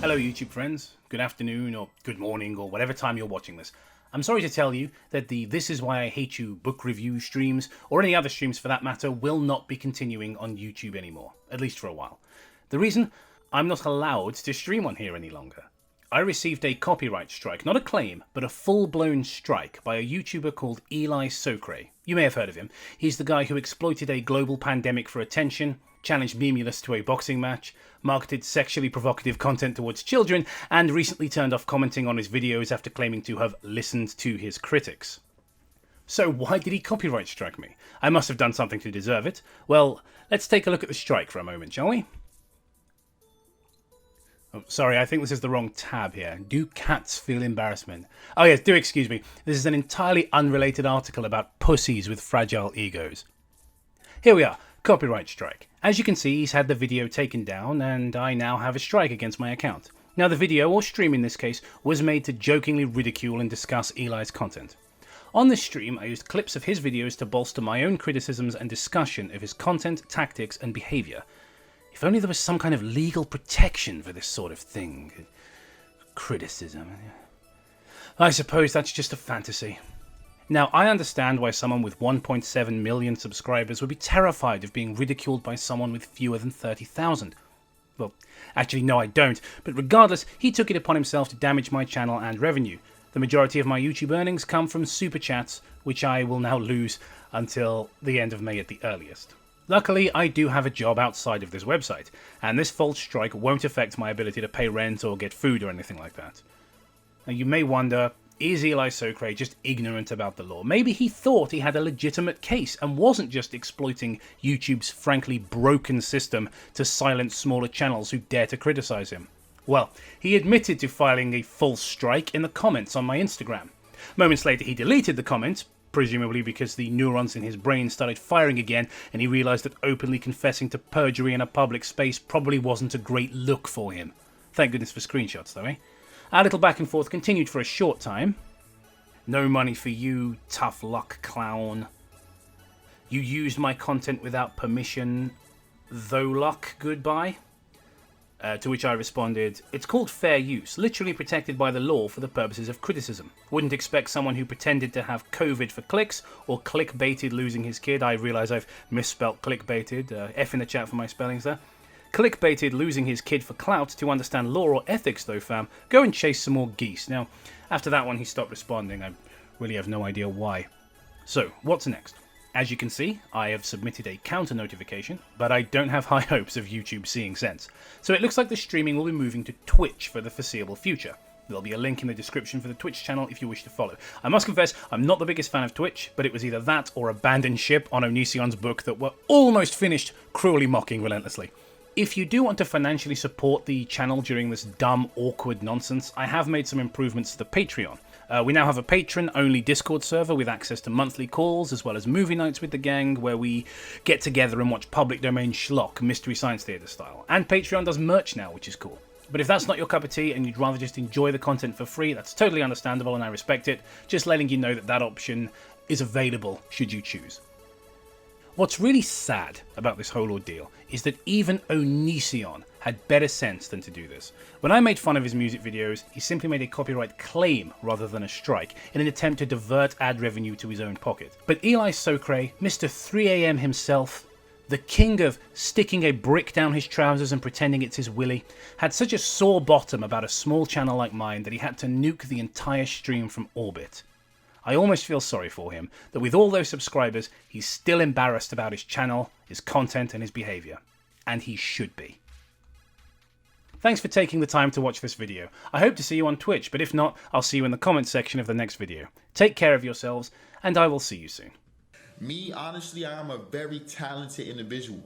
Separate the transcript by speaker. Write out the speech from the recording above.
Speaker 1: Hello YouTube friends, good afternoon or good morning or whatever time you're watching this. I'm sorry to tell you that the This Is Why I Hate You book review streams, or any other streams for that matter, will not be continuing on YouTube anymore, at least for a while. The reason? I'm not allowed to stream on here any longer. I received a copyright strike, not a claim, but a full-blown strike by a YouTuber called elisocray. You may have heard of him. He's the guy who exploited a global pandemic for attention, challenged Memulus to a boxing match, marketed sexually provocative content towards children, and recently turned off commenting on his videos after claiming to have listened to his critics. So why did he copyright strike me? I must have done something to deserve it. Well, let's take a look at the strike for a moment, shall we? Oh, sorry, I think this is the wrong tab here. Do cats feel embarrassment? Oh yes, do excuse me. This is an entirely unrelated article about pussies with fragile egos. Here we are. Copyright strike. As you can see, he's had the video taken down, and I now have a strike against my account. Now the video, or stream in this case, was made to jokingly ridicule and discuss Eli's content. On this stream, I used clips of his videos to bolster my own criticisms and discussion of his content, tactics, and behaviour. If only there was some kind of legal protection for this sort of thing. Criticism. I suppose that's just a fantasy. Now, I understand why someone with 1.7 million subscribers would be terrified of being ridiculed by someone with fewer than 30,000. Well, actually, no, I don't. But regardless, he took it upon himself to damage my channel and revenue. The majority of my YouTube earnings come from super chats, which I will now lose until the end of May at the earliest. Luckily, I do have a job outside of this website, and this false strike won't affect my ability to pay rent or get food or anything like that. Now, you may wonder, is elisocray just ignorant about the law? Maybe he thought he had a legitimate case and wasn't just exploiting YouTube's frankly broken system to silence smaller channels who dare to criticize him. Well, he admitted to filing a false strike in the comments on my Instagram. Moments later he deleted the comment, presumably because the neurons in his brain started firing again and he realized that openly confessing to perjury in a public space probably wasn't a great look for him. Thank goodness for screenshots though, eh? Our little back and forth continued for a short time. No money for you, tough luck clown. You used my content without permission, though luck, goodbye. To which I responded, it's called fair use, literally protected by the law for the purposes of criticism. Wouldn't expect someone who pretended to have COVID for clicks, or clickbaited losing his kid. I realise I've misspelt clickbaited, F in the chat for my spellings there. Clickbaited losing his kid for clout to understand law or ethics though, fam. Go and chase some more geese. Now, after that one he stopped responding. I really have no idea why. So, what's next? As you can see, I have submitted a counter notification, but I don't have high hopes of YouTube seeing sense. So it looks like the streaming will be moving to Twitch for the foreseeable future. There'll be a link in the description for the Twitch channel if you wish to follow. I must confess, I'm not the biggest fan of Twitch, but it was either that or Abandon Ship on Onision's book that were almost finished, cruelly mocking relentlessly. If you do want to financially support the channel during this dumb, awkward nonsense, I have made some improvements to the Patreon. We now have a patron-only Discord server with access to monthly calls, as well as movie nights with the gang, where we get together and watch public domain schlock, Mystery Science Theater style. And Patreon does merch now, which is cool. But if that's not your cup of tea and you'd rather just enjoy the content for free, that's totally understandable and I respect it. Just letting you know that that option is available should you choose. What's really sad about this whole ordeal is that even Onision had better sense than to do this. When I made fun of his music videos, he simply made a copyright claim rather than a strike in an attempt to divert ad revenue to his own pocket. But elisocray, Mr. 3am himself, the king of sticking a brick down his trousers and pretending it's his willy, had such a sore bottom about a small channel like mine that he had to nuke the entire stream from orbit. I almost feel sorry for him, that with all those subscribers, he's still embarrassed about his channel, his content, and his behaviour. And he should be. Thanks for taking the time to watch this video. I hope to see you on Twitch, but if not, I'll see you in the comments section of the next video. Take care of yourselves, and I will see you soon.
Speaker 2: Me, honestly, I am a very talented individual.